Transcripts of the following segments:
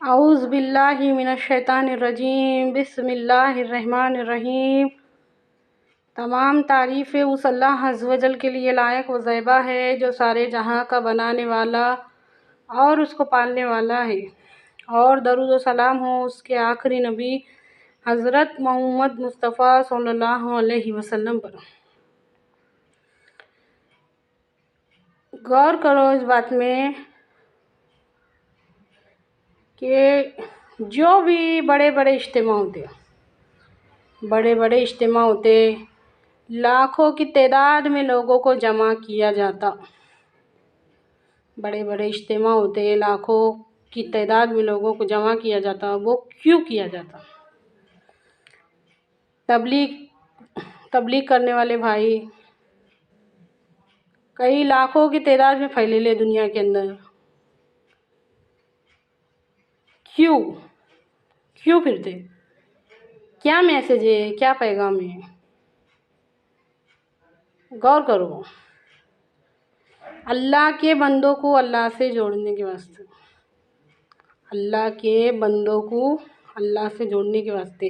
اعوذ باللہ من الشیطان الرجیم، بسم اللہ الرحمن الرحیم۔ تمام تعریفیں اس اللہ عز و جل کے لیے لائق و زیبا ہے جو سارے جہاں کا بنانے والا اور اس کو پالنے والا ہے، اور درود و سلام ہو اس کے آخری نبی حضرت محمد مصطفیٰ صلی اللہ علیہ وسلم پر۔ غور کرو اس بات میں کہ جو بھی بڑے بڑے اجتماع ہوتے لاکھوں کی تعداد میں لوگوں کو جمع کیا جاتا، بڑے بڑے اجتماع ہوتے لاکھوں کی تعداد میں لوگوں کو جمع کیا جاتا، وہ کیوں کیا جاتا؟ تبلیغ کرنے والے بھائی کئی لاکھوں کی تعداد میں پھیلے لے دنیا کے اندر، کیوں پھرتے؟ کیا میسج ہے، کیا پیغام ہے؟ غور کرو۔ اللہ کے بندوں کو اللہ سے جوڑنے کے واسطے، اللہ کے بندوں کو اللہ سے جوڑنے کے واسطے،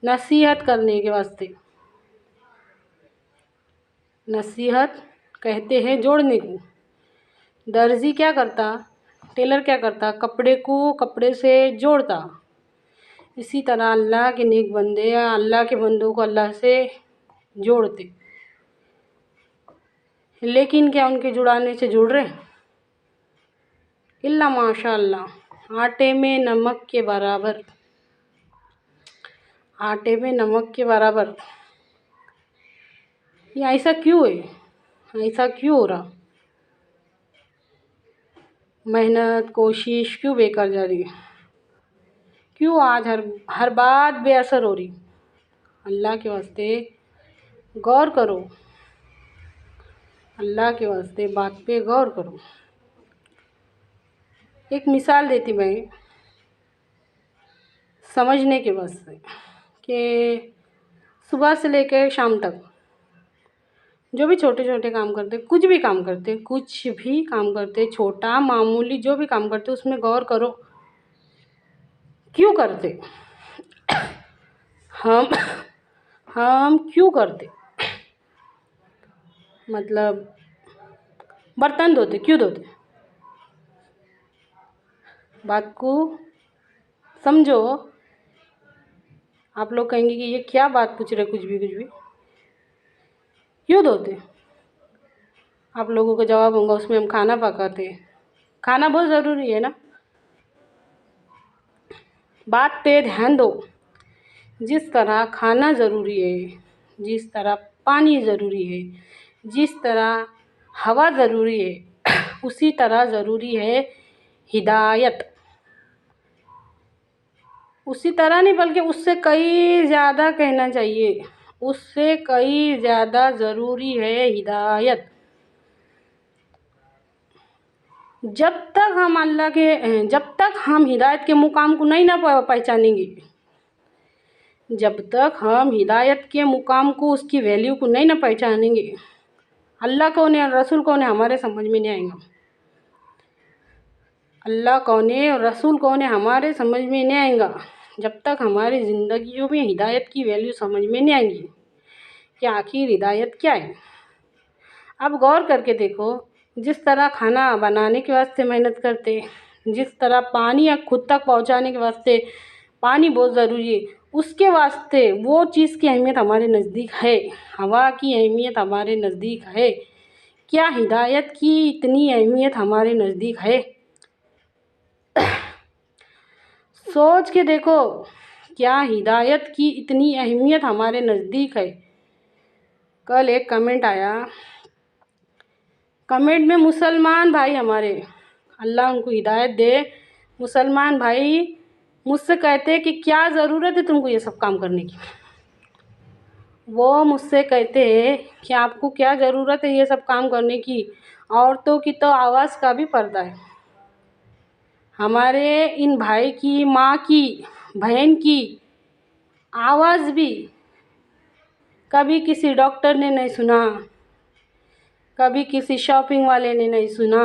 نصیحت کرنے کے واسطے۔ نصیحت کہتے ہیں جوڑنے کو۔ درزی کیا کرتا؟ ٹیلر کیا کرتا؟ کپڑے کو کپڑے سے جوڑتا۔ اسی طرح اللہ کے نیک بندے اللہ کے بندوں کو اللہ سے جوڑتے، لیکن کیا ان کے جڑانے سے جڑ رہے؟ اللہ ماشاء اللہ، آٹے میں نمک کے برابر، آٹے میں نمک کے برابر۔ یہ ایسا کیوں ہے؟ ایسا کیوں ہو رہا؟ محنت کوشش کیوں بیکار جا رہی ہے؟ کیوں آج ہر بات بے اثر ہو رہی؟ اللہ کے واسطے غور کرو، اللہ کے واسطے بات پہ غور کرو۔ ایک مثال دیتی میں سمجھنے کے واسطے کہ صبح سے لے کے شام تک جو بھی چھوٹے کام کرتے، کچھ بھی کام کرتے، چھوٹا معمولی جو بھی کام کرتے، اس میں غور کرو کیوں کرتے؟ ہم کیوں کرتے؟ مطلب برتن دھوتے، کیوں دھوتے؟ بات کو سمجھو۔ آپ لوگ کہیں گے کہ یہ کیا بات پوچھ رہے، کچھ بھی کیوں دھوتے؟ آپ لوگوں کو جواب ہوں گا اس میں ہم کھانا پکاتے، کھانا بہت ضروری ہے نا۔ بات پہ دھیان دو۔ جس طرح کھانا ضروری ہے، جس طرح پانی ضروری ہے، جس طرح ہوا ضروری ہے، اسی طرح ضروری ہے ہدایت۔ اسی طرح نہیں بلکہ اس سے کئی زیادہ کہنا چاہیے، اس سے کئی زیادہ ضروری ہے ہدایت۔ جب تک ہم ہدایت کے مقام کو نہیں نہ پہچانیں گے، جب تک ہم ہدایت کے مقام کو، اس کی ویلیو کو نہیں نہ پہچانیں گے، اللہ کون ہے اور رسول کون ہے ہمارے سمجھ میں نہیں آئے گا۔ اللہ کون ہے اور رسول کون ہے ہمارے سمجھ میں نہیں آئے گا جب تک ہماری زندگیوں میں ہدایت کی ویلیو سمجھ میں نہیں آئے گی کہ آخر ہدایت کیا ہے۔ اب غور کر کے دیکھو، جس طرح کھانا بنانے کے واسطے محنت کرتے، جس طرح پانی خود تک پہنچانے کے واسطے پانی بہت ضروری ہے، اس کے واسطے وہ چیز کی اہمیت ہمارے نزدیک ہے، ہوا کی اہمیت ہمارے نزدیک ہے، کیا ہدایت کی اتنی اہمیت ہمارے نزدیک ہے؟ سوچ کے دیکھو، کیا ہدایت کی اتنی اہمیت ہمارے نزدیک ہے؟ کل ایک کمنٹ آیا، کمنٹ میں مسلمان بھائی ہمارے، اللہ ان کو ہدایت دے، مسلمان بھائی مجھ سے کہتے کہ کیا ضرورت ہے تم کو یہ سب کام کرنے کی؟ وہ مجھ سے کہتے ہیں کہ آپ کو کیا ضرورت ہے یہ سب کام کرنے کی؟ عورتوں کی تو آواز کا بھی پردہ ہے، ہمارے ان بھائی کی، ماں کی، بہن کی آواز بھی کبھی کسی ڈاکٹر نے نہیں سنا، کبھی کسی شاپنگ والے نے نہیں سنا،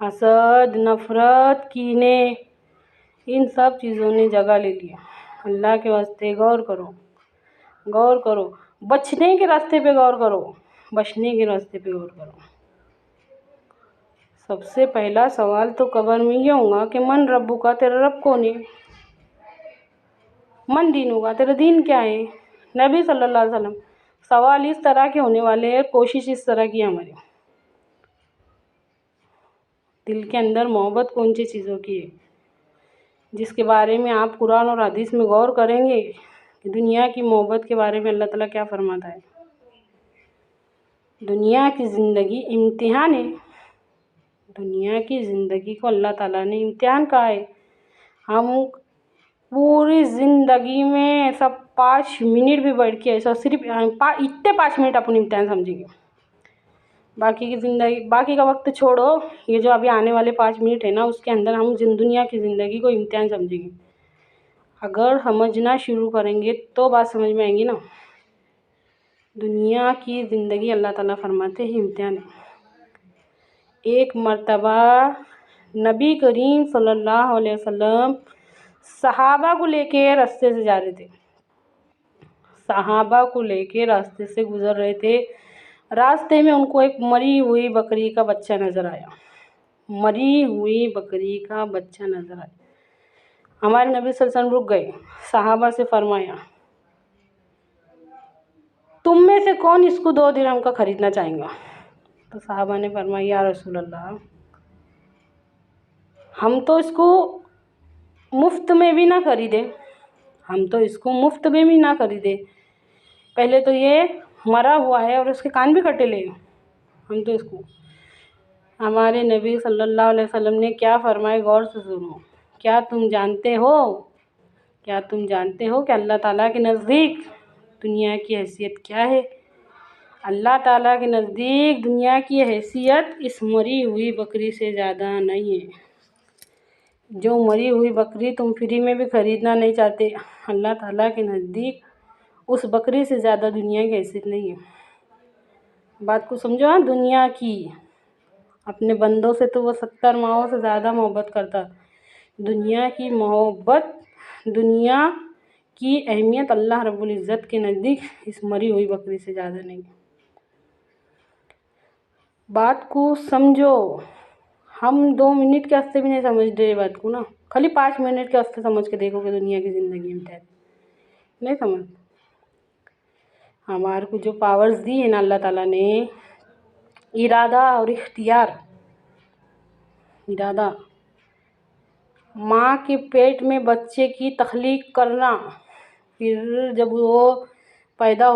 حسد، نفرت، کینے، ان سب چیزوں نے جگہ لے لیا۔ اللہ کے واسطے غور کرو، غور کرو، بچنے کے راستے پہ غور کرو، بچنے کے راستے پہ غور کرو۔ سب سے پہلا سوال تو قبر میں یہ ہوگا کہ من ربو کا، تیرا رب کون ہے؟ من دینوں کا، تیرا دین کیا ہے؟ نبی صلی اللہ علیہ وسلم، سوال اس طرح کے ہونے والے ہیں، کوشش اس طرح کی ہماری دل کے اندر محبت کون سی چیزوں کی ہے، جس کے بارے میں آپ قرآن اور حدیث میں غور کریں گے کہ دنیا کی محبت کے بارے میں اللہ تعالیٰ کیا فرماتا ہے۔ دنیا کی زندگی امتحان ہے، دنیا کی زندگی کو اللہ تعالیٰ نے امتحان کہا ہے۔ ہم پوری زندگی میں سب 5 منٹ بھی بیٹھ کے ایسا صرف اتنے 5 منٹ اپنے امتحان سمجھیں گے، باقی کی زندگی، باقی کا وقت چھوڑو، یہ جو ابھی آنے والے 5 منٹ ہے نا، اس کے اندر ہم دنیا کی زندگی کو امتحان سمجھیں گے۔ اگر سمجھنا شروع کریں گے تو بات سمجھ میں آئیں گی نا۔ دنیا کی زندگی اللہ تعالیٰ فرماتے ہیں امتحان ہے۔ ایک مرتبہ نبی کریم صلی اللہ علیہ وسلم صحابہ کو لے کے راستے سے جا رہے تھے، صحابہ کو لے کے راستے سے گزر رہے تھے۔ راستے میں ان کو ایک مری ہوئی بکری کا بچہ نظر آیا، مری ہوئی بکری کا بچہ نظر آیا۔ ہمارے نبی صلی اللہ علیہ وسلم رک گئے، صحابہ سے فرمایا، تم میں سے کون اس کو 2 درہم کا خریدنا چاہیں گا؟ تو صحابہ نے فرمایا، یا رسول اللہ، ہم تو اس کو مفت میں بھی نہ خریدے، ہم تو اس کو مفت میں بھی نہ خریدے، پہلے تو یہ مرا ہوا ہے اور اس کے کان بھی کٹے لے، ہم تو اس کو۔ ہمارے نبی صلی اللہ علیہ وسلم نے کیا فرمائے، غور سے سنو۔ کیا تم جانتے ہو، کیا تم جانتے ہو کہ اللہ تعالیٰ کے نزدیک دنیا کی حیثیت کیا ہے؟ اللہ تعالیٰ کے نزدیک دنیا کی حیثیت اس مری ہوئی بکری سے زیادہ نہیں ہے۔ جو مری ہوئی بکری تم فری میں بھی خریدنا نہیں چاہتے، اللہ تعالیٰ کے نزدیک اس بکری سے زیادہ دنیا کی حیثیت نہیں ہے۔ بات کو سمجھو، ہاں، دنیا کی، اپنے بندوں سے تو وہ 70 ماؤں سے زیادہ محبت کرتا۔ دنیا کی محبت، دنیا کی اہمیت اللہ رب العزت کے نزدیک اس مری ہوئی بکری سے زیادہ نہیں۔ بات کو سمجھو، ہم 2 منٹ کے واسطے بھی نہیں سمجھ رہے بات کو نا، خالی 5 منٹ کے واسطے سمجھ کے دیکھو کہ دنیا کی زندگی میں نہیں سمجھ۔ ہمارے کو جو پاورز دی ہے نا اللہ تعالیٰ نے، ارادہ اور اختیار، ارادہ، ماں کے پیٹ میں بچے کی تخلیق کرنا، پھر جب وہ پیدا